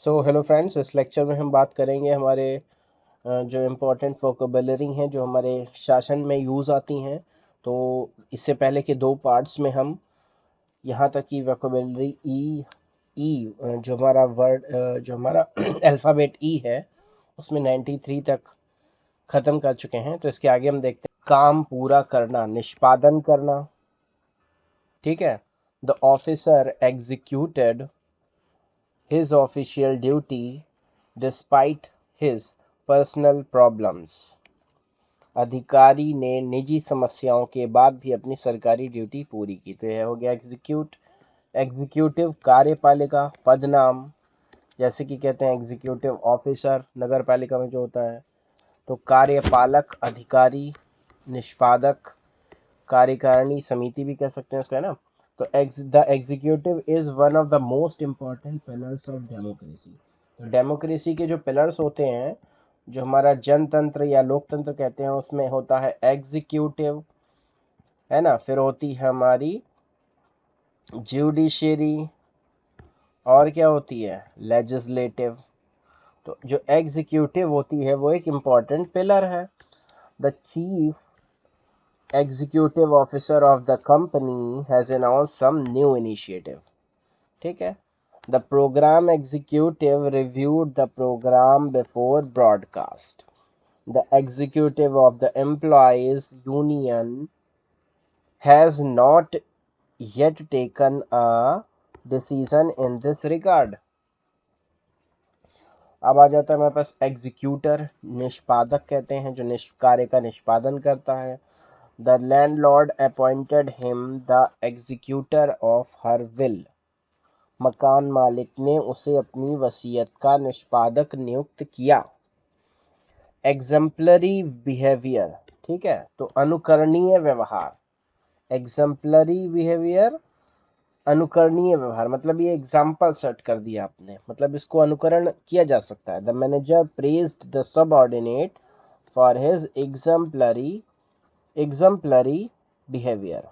So hello friends, इस lecture में हम बात करेंगे हमारे जो इम्पोर्टेंट वोकेबलरी हैं जो हमारे शासन में यूज़ आती हैं। तो इससे पहले के दो पार्ट्स में हम यहाँ तक की वोकेबलरी जो हमारा वर्ड जो हमारा अल्फ़ाबेट ई है उसमें 93 तक ख़त्म कर चुके हैं। तो इसके आगे हम देखते हैं काम पूरा करना, निष्पादन करना। ठीक है। The officer executed his official duty despite his personal problems। अधिकारी ने निजी समस्याओं के बाद भी अपनी सरकारी ड्यूटी पूरी की। तो यह हो गया एग्जीक्यूटिव कार्यपालिका पद नाम, जैसे कि कहते हैं एग्जीक्यूटिव ऑफिसर नगर पालिका में जो होता है। तो कार्यपालक अधिकारी, निष्पादक कार्यकारिणी समिति भी कह सकते हैं इसका, है ना। तो the executive is one of the most important pillars of democracy. तो डेमोक्रेसी के जो पिलर्स होते हैं, जो हमारा जनतंत्र या लोकतंत्र कहते हैं, उसमें होता है एग्जीक्यूटिव, है ना। फिर होती है हमारी जुडिशरी, और क्या होती है लेजिस्लेटिव। तो जो एग्जीक्यूटिव होती है वो एक इम्पॉर्टेंट पिलर है। The chief executive officer of the company has announced some new initiative। ठीक है। The program executive reviewed the program before broadcast। The executive of the employees union has not yet taken a decision in this regard। अब आ जाता है हमारे पास executor, निष्पादक कहते हैं जो कार्य का निष्पादन करता है। The landlord appointed him the executor of her will। मकान मालिक ने उसे अपनी वसीयत का निष्पादक नियुक्त किया। एग्जम्पलरी बिहेवियर, ठीक है, तो अनुकरणीय व्यवहार। एग्जम्पलरी बिहेवियर, अनुकरणीय व्यवहार, मतलब ये एग्जाम्पल सेट कर दिया आपने, मतलब इसको अनुकरण किया जा सकता है। The manager praised the subordinate for his exemplary behaviour.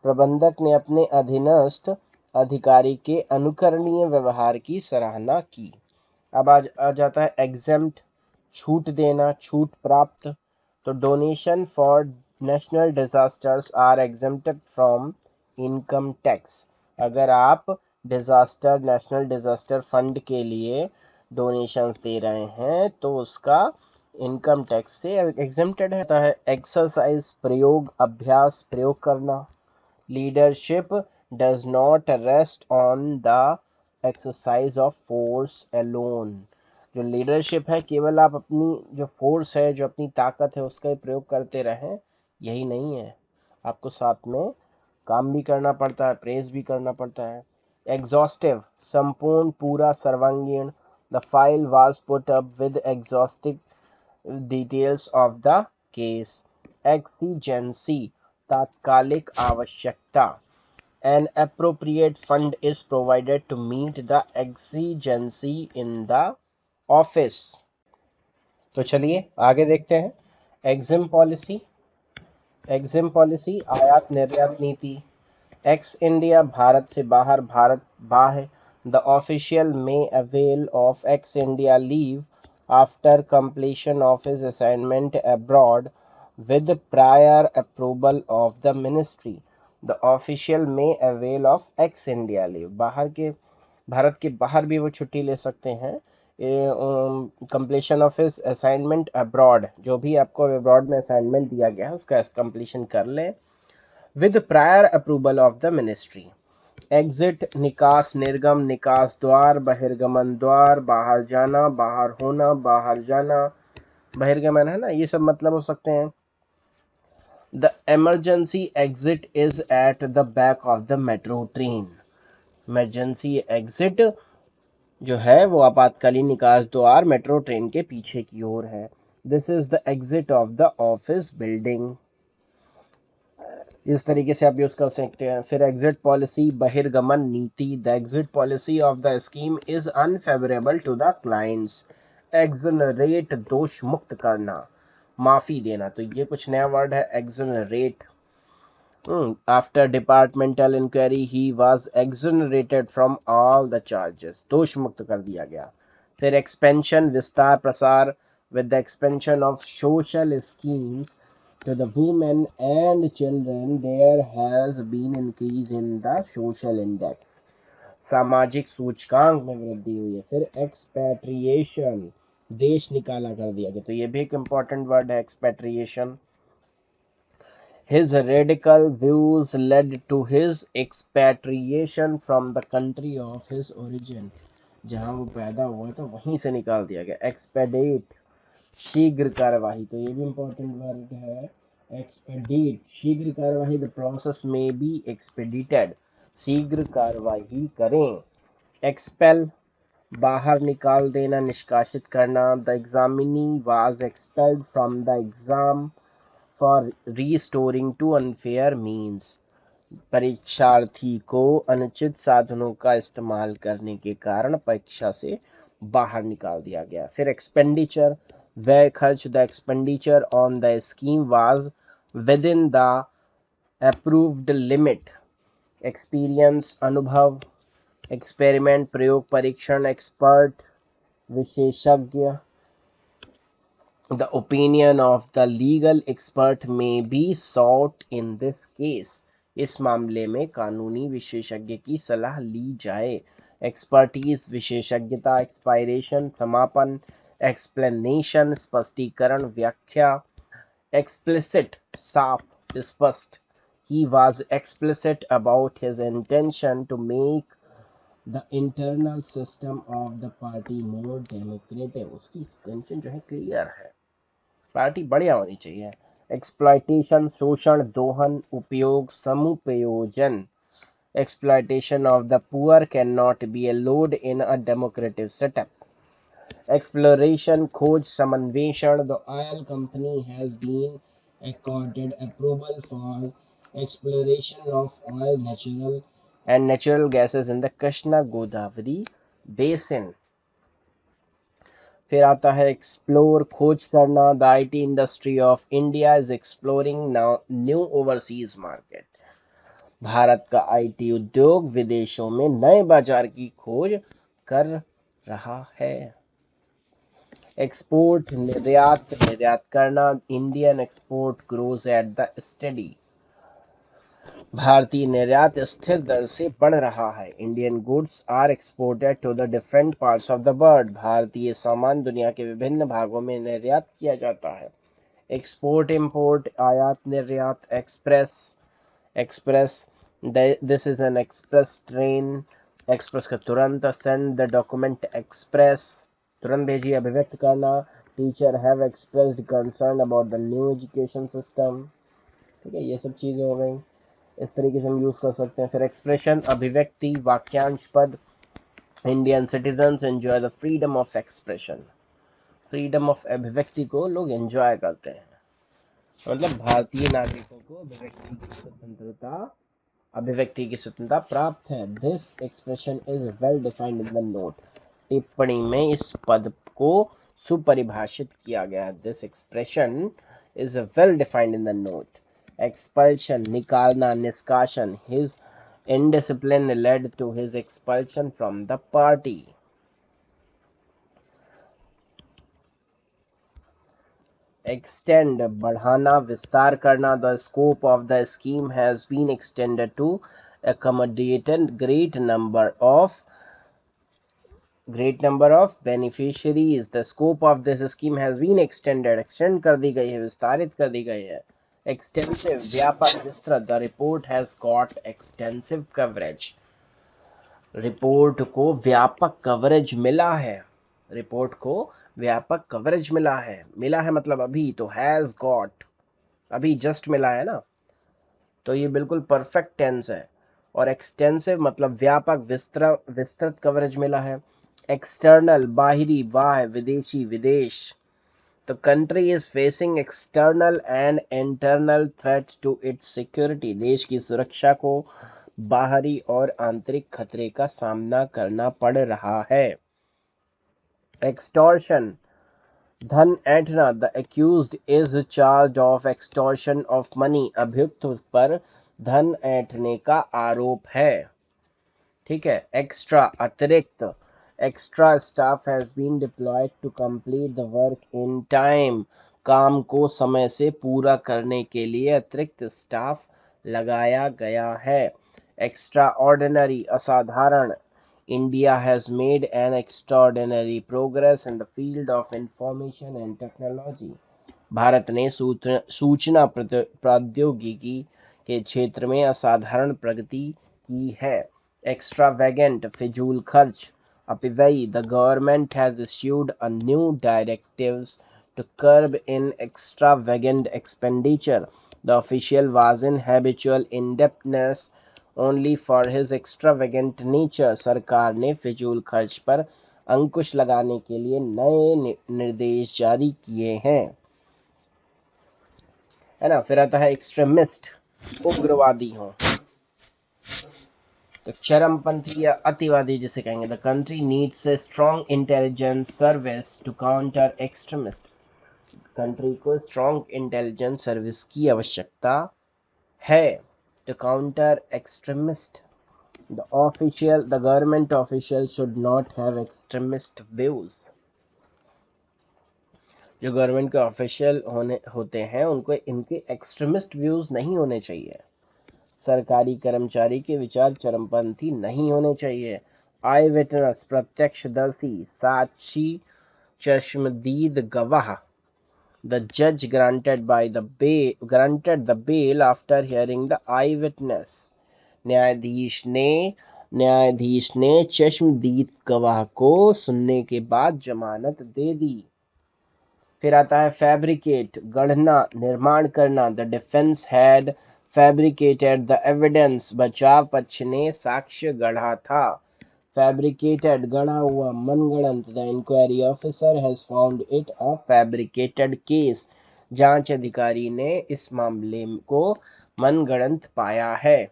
प्रबंधक ने अपने अधीनस्थ अधिकारी के अनुकरणीय व्यवहार की सराहना की। अब आ जाता है एग्जेम्प्ट, छूट देना, छूट प्राप्त। तो donation for national disasters are exempted from income tax. अगर आप नेशनल डिजास्टर फंड के लिए डोनेशंस दे रहे हैं तो उसका इनकम टैक्स से एग्जेम्प्टेड है। एक्सरसाइज, प्रयोग, अभ्यास, प्रयोग करना। Leadership does not rest on the exercise of force alone. जो लीडरशिप है, केवल आप अपनी जो फोर्स है, जो अपनी ताकत है, उसका ही प्रयोग करते रहें, यही नहीं है। आपको साथ में काम भी करना पड़ता है, प्रेस भी करना पड़ता है। एग्जॉस्टिव, संपूर्ण, पूरा, सर्वांगीण। The file was put up with exhaustive details of the case. Exigency, तात्कालिक आवश्यकता। An appropriate fund is provided to meet the exigency in the office। तो चलिए आगे देखते हैं। एग्जिम पॉलिसी आयात निर्यात नीति। एक्स इंडिया, भारत से बाहर, भारत बाह्य। The official may avail of x India leave after completion of his assignment abroad with prior approval of the ministry। The official may avail of x India leave, Bharat के बाहर भी वो छुट्टी ले सकते हैं। Completion of his assignment abroad, जो भी आपको अब्रॉड में असाइनमेंट दिया गया है उसका कंप्लीशन कर ले with prior approval of the ministry. Exit, निकास, निर्गम, निकास द्वार, बहिर्गमन द्वार, बाहर जाना, बाहर होना, बाहर जाना, बहिर्गमन, है ना, ये सब मतलब हो सकते हैं। The emergency exit is at the back of the metro train. Emergency exit जो है वो आपातकालीन निकास द्वार मेट्रो ट्रेन के पीछे की ओर है। This is the exit of the office building. इस तरीके से आप यूज कर सकते हैं। फिर एग्जिट पॉलिसी, बहिर्गमन नीति। The exit policy of the scheme is unfavourable to the clients. Exonerate, दोष मुक्त करना, माफी देना। तो ये कुछ नया वर्ड है, exonerate. After departmental inquiry, he was exonerated from all the charges. दोष मुक्त कर दिया गया. फिर expansion, विस्तार प्रसार. With the expansion of social schemes to the women and children, there has been increase in the social index. सामाजिक सूचकांक में वृद्धि हुई है. फिर एक्सपैट्रिएशन, देश निकाला कर दिया गया. तो ये भी एक इम्पॉर्टेंट वर्ड है, एक्सपैट्रिएशन. His radical views led to his expatriation from the country of his origin. जहाँ वो पैदा हुआ था वहीं से निकाल दिया गया. एक्सपेडेट, शीघ्र कार्यवाही. तो ये भी इम्पोर्टेंट वर्ड है. एक्सपेडिट, शीघ्र कार्यवाही. The process may be expedited, शीघ्र कार्यवाही करें. एक्सपेल, बाहर निकाल देना, निष्कासित करना. The examinee was expelled from the exam for restoring to unfair means. परीक्षार्थी को अनुचित साधनों का इस्तेमाल करने के कारण परीक्षा से बाहर निकाल दिया गया. फिर एक्सपेंडिचर, व्यय खर्च. The expenditure on the scheme was with in the approved limit. Experience, अनुभव. एक्सपेरिमेंट, प्रयोग परीक्षण. एक्सपर्ट, विशेषज्ञ. The opinion of the legal expert may be sought in this case. इस मामले में कानूनी विशेषज्ञ की सलाह ली जाए. एक्सपर्टीज, विशेषज्ञता. एक्सपायरेशन, समापन. एक्सप्लेनेशन, स्पष्टीकरण, व्याख्या. एक्सप्लिसिट, साफ, स्पष्ट. He was explicit about his intention to make the internal system of the party more democratic. उसकी इंटेंशन जो है क्लियर है, पार्टी बढ़िया होनी चाहिए. एक्सप्लॉयटेशन, शोषण, दोहन, उपयोग, समुपयोजन. Exploitation of the poor can not be allowed in a democratic setup. Exploration, खोज, समन्वेषण. The oil company has been accorded approval for exploration of oil, natural and natural gases in the Krishna Godavari basin. फिर आता है explore, खोज करना. The IT industry of India is exploring new overseas market. Bharat का IT उद्योग विदेशों में नए बाजार की खोज कर रहा है. एक्सपोर्ट, निर्यात, निर्यात करना. Indian export grows at the steady. भारतीय निर्यात स्थिर दर से बढ़ रहा है. Indian goods are exported to the different parts of the world. भारतीय सामान दुनिया के विभिन्न भागों में निर्यात किया जाता है. एक्सपोर्ट, इंपोर्ट, आयात, निर्यात. Express, express, this is an express train. Express का तुरंत. सेंड द डॉक्यूमेंट एक्सप्रेस, तुरंत भेजिए. अभिव्यक्त करना. Teacher have expressed concern about the new education system. ठीक है, ये सब चीज़ें हो गई, इस तरीके से हम यूज़ कर सकते हैं. फिर एक्सप्रेशन, अभिव्यक्ति, वाक्यांश पद. Indian citizens enjoy the freedom of expression. Freedom of अभिव्यक्ति को लोग एंजॉय करते हैं, मतलब भारतीय नागरिकों को अभिव्यक्ति की स्वतंत्रता प्राप्त है. This expression is well defined in the note. टिप्पणी में इस पद को सुपरिभाषित किया गया है. This expression is well defined in the note. Expulsion, निकालना, निष्कासन. His indiscipline led to his expulsion from the party. Extend, बढ़ाना, विस्तार करना. The scope of the scheme has been extended to accommodate a great number of beneficiaries. The scope of this scheme has been extended. Extend कर दी गई है, विस्तारित कर दी गई है. Extensive, व्यापक, विस्तृत. The report has got extensive coverage. Report को व्यापक कवरेज मिला है. रिपोर्ट को व्यापक कवरेज मिला है. मिला है मतलब अभी, तो हैज़ गॉट अभी जस्ट मिला है ना, तो ये बिल्कुल परफेक्ट टेंस है. और एक्सटेंसिव मतलब व्यापक, विस्तृत कवरेज मिला है. एक्सटर्नल, बाहरी, बाह्य, विदेशी, विदेश. The country is facing external and internal threats to its security. देश की सुरक्षा को बाहरी और आंतरिक खतरे का सामना करना पड़ रहा है. Extortion, धन ऐंठना. The accused is charged of extortion of money. अभियुक्त पर धन ऐंठने का आरोप है। ठीक है। एक्स्ट्रा, अतिरिक्त, extra staff has been deployed to complete the work in time, काम को समय से पूरा करने के लिए अतिरिक्त स्टाफ लगाया गया है। एक्स्ट्रा ऑर्डिनरी, असाधारण, India has made an extraordinary progress in the field of information and technology, Bharat ने सूचना प्रौद्योगिकी के क्षेत्र में असाधारण प्रगति की है। एक्स्ट्रावेगेंट, फिजूल खर्च, अपव्ययी, the government has issued a new directives to curb in extravagant expenditure. The official was in habitual indebtedness only for his extravagant nature. सरकार ने फिजूल खर्च पर अंकुश लगाने के लिए नए निर्देश जारी किए हैं, है ना। फिर आता है एक्सट्रीमिस्ट, उग्रवादी हो, तो चरमपंथी या अतिवादी जिसे कहेंगे। The country needs a strong intelligence service to counter extremist, country को स्ट्रॉन्ग इंटेलिजेंस सर्विस की आवश्यकता है to counter extremist. The government official should not have extremist views, जो गवर्नमेंट के ऑफिशियल होते हैं उनको इनके एक्सट्रीमिस्ट व्यूज नहीं होने चाहिए। सरकारी कर्मचारी के विचार चरमपंथी नहीं होने चाहिए। आई विटनेस, प्रत्यक्षदर्शी, साक्षी, चश्मदीद गवाह, द जज granted the bail after hearing the eye witness, न्यायाधीश ने चश्मदीद गवाह को सुनने के बाद जमानत दे दी। फिर आता है फैब्रिकेट, गढ़ना, निर्माण करना। The defence had fabricated the evidence, बचाव पक्ष ने साक्ष्य गढ़ा था। फैब्रिकेटेड, गढ़ा हुआ, मनगढ़ंत। The inquiry officer has found it a fabricated case, जांच अधिकारी ने इस मामले को मनगढ़ंत पाया है।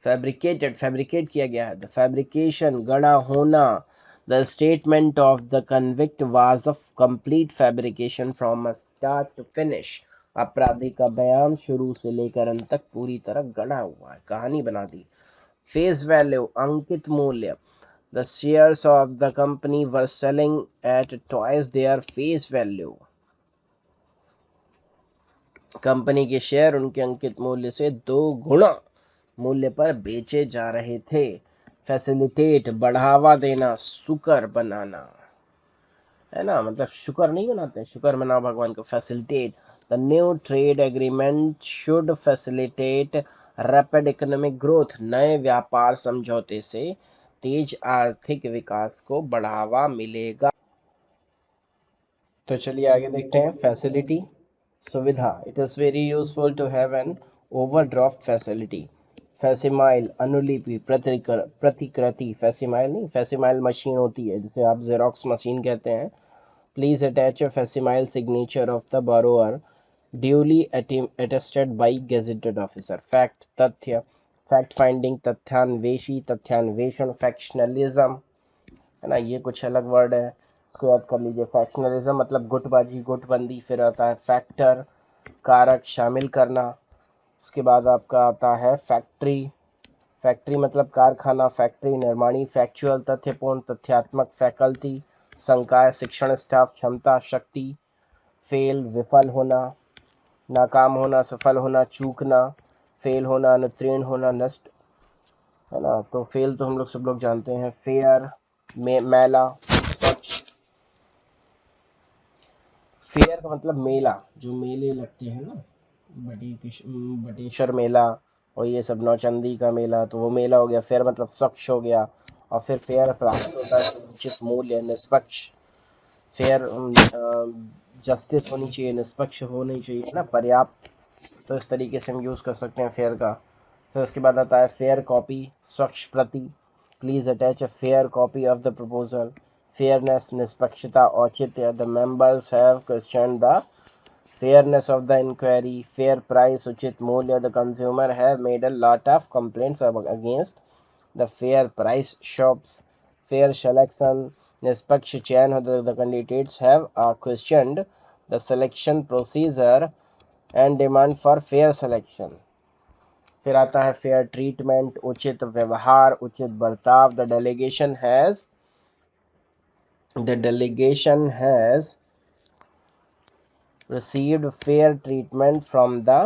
फैब्रिकेटेड, फैब्रिकेट किया गया है। द फैब्रिकेशन, गढ़ा होना। The statement of the convict was a complete fabrication from a start to finish, अपराधी का बयान शुरू से लेकर अंत तक पूरी तरह गढ़ा हुआ है, कहानी बना दी। फेस वैल्यू, अंकित मूल्य। The shares of the company were selling at twice their face value, company के शेयर उनके अंकित मूल्य से 2 गुना मूल्य पर बेचे जा रहे थे। फैसिलिटेट, बढ़ावा देना, सुकर बनाना, है ना, मतलब शुक्र नहीं बनाते, शुक्र मनाओ भगवान को। Facilitate, the new trade agreement should facilitate rapid economic growth, नए व्यापार समझौते से तेज आर्थिक विकास को बढ़ावा मिलेगा। तो चलिए आगे देखते हैं। फैसिलिटी, सुविधा। It is very useful to have an overdraft facility. Facsimile, अनुलिपि, प्रतिकृति, फैसिमाइल नहीं, फैसिमाइल मशीन होती है जिसे आप जेरोक्स मशीन कहते हैं। Please attach a facsimile signature of the borrower duly attested by gazetted officer. Fact, तथ्य। फैक्ट फाइंडिंग, तथ्यान्वेषी, तथ्यान्वेषण। फैक्शनलिज्म, है ना, ये कुछ अलग वर्ड है, इसको याद कर लीजिए। फैक्शनलिज्म मतलब गुटबाजी, गुटबंदी। फिर आता है फैक्टर, कारक, शामिल करना। उसके बाद आपका आता है फैक्ट्री, फैक्ट्री मतलब कारखाना, फैक्ट्री निर्माणी। फैक्चुअल, तथ्यपूर्ण, तथ्यात्मक। फैकल्टी, संकाय, शिक्षण, स्टाफ, क्षमता, शक्ति। फेल, विफल होना, नाकाम होना, सफल होना, चूकना। फेल होना, अनुत्तीर्ण होना, नष्ट, है ना। तो फेल तो हम लोग सब लोग जानते हैं। फेयर, मेला, स्वच्छ। फेयर का मतलब मेला, जो मेले लगते हैं ना, बटेश्वर मेला और ये सब, नौचंदी का मेला, तो वो मेला हो गया। फेयर मतलब स्वच्छ हो गया। और फिर फेयर प्राइस होता है, उचित मूल्य, निष्पक्ष। फेयर जस्टिस होनी चाहिए, निष्पक्ष होनी चाहिए ना, पर्याप्त। तो इस तरीके से हम यूज़ कर सकते हैं फेयर का। फिर उसके बाद आता है फेयर कॉपी, स्वच्छ प्रति। Please attach a fair copy of the proposal. Fairness, निष्पक्षता, औचित्य। The members have question the fairness of the inquiry. Fair price, उचित मूल्य। The consumer have made a lot of complaints against the fair price shops. Fair selection, निष्पक्ष चयन। The candidates have questioned the selection procedure and demand for fair selection. फिर आता है fair treatment, उचित व्यवहार, उचित बर्ताव। The delegation has received fair treatment from the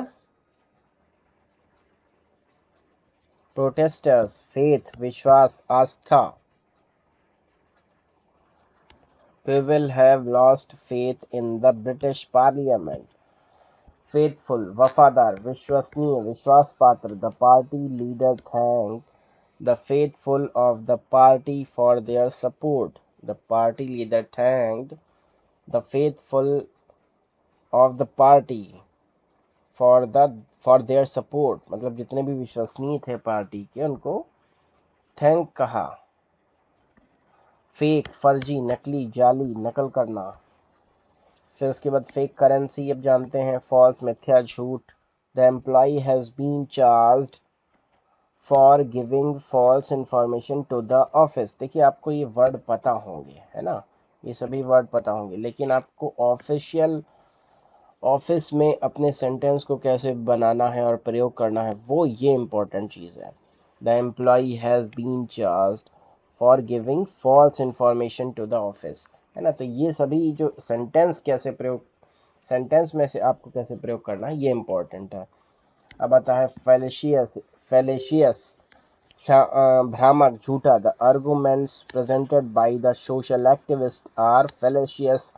protesters. Faith, विश्वास, आस्था। People have lost faith in the British Parliament. Faithful, वफादार, विश्वसनीय, विश्वास पात्र। The party leader thanked the faithful of the party for their support. The party leader thanked the faithful of the party for their support. मतलब जितने भी विश्वसनीय थे party के, उनको थैंक कहा। फेक, फर्जी, नकली, जाली, नकल करना। फिर उसके बाद फेक करेंसी, अब जानते हैं। फॉल्स, मिथ्या, झूठ। The employee has been charged for giving false information to the office. देखिए आपको ये वर्ड पता होंगे, है ना, ये सभी वर्ड पता होंगे, लेकिन आपको ऑफिस में अपने सेंटेंस को कैसे बनाना है और प्रयोग करना है, वो ये इम्पोर्टेंट चीज़ है। The employee has been charged for giving false information to the office, है ना। तो ये सभी जो सेंटेंस में से आपको कैसे प्रयोग करना है, ये इम्पोर्टेंट है। अब आता है फैलेशियस, भ्रामक, झूठा। The arguments presented by the social activist are fallacious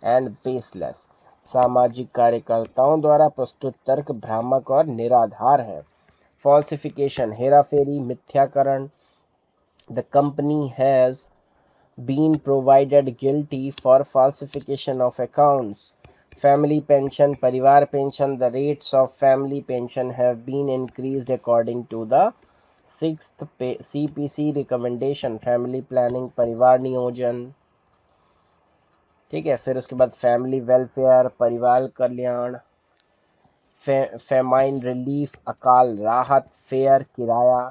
and baseless. सामाजिक कार्यकर्ताओं द्वारा प्रस्तुत तर्क भ्रामक और निराधार है। फॉल्सिफिकेशन, हेराफेरी, मिथ्याकरण। The company has been provided guilty for falsification of accounts. Family pension, परिवार pension. The rates of family pension have been increased according to the 6th CPC recommendation. Family planning, परिवार नियोजन, ठीक है। फिर उसके बाद फैमिली वेलफेयर, परिवार कल्याण। Famine relief, अकाल राहत। फेयर, किराया।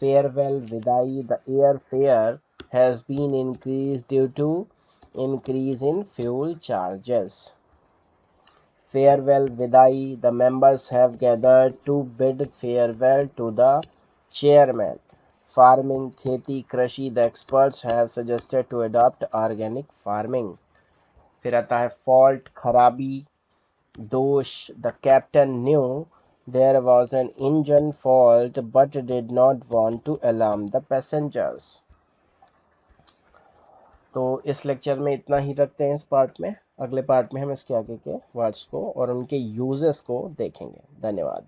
फेयरवेल, विदाई। The air fare has been increased due to increase in fuel charges. Farewell, विदाई। The members have gathered to bid farewell to the chairman. Farming, खेती, कृषि। The experts have suggested to adopt organic farming. फिर आता है fault, खराबी, दोष। The captain knew there was an engine fault but did not want to alarm the passengers. तो इस lecture में इतना ही रखते हैं इस पार्ट में। अगले पार्ट में हम इसके आगे के वर्ड्स को और उनके यूजेस को देखेंगे। धन्यवाद।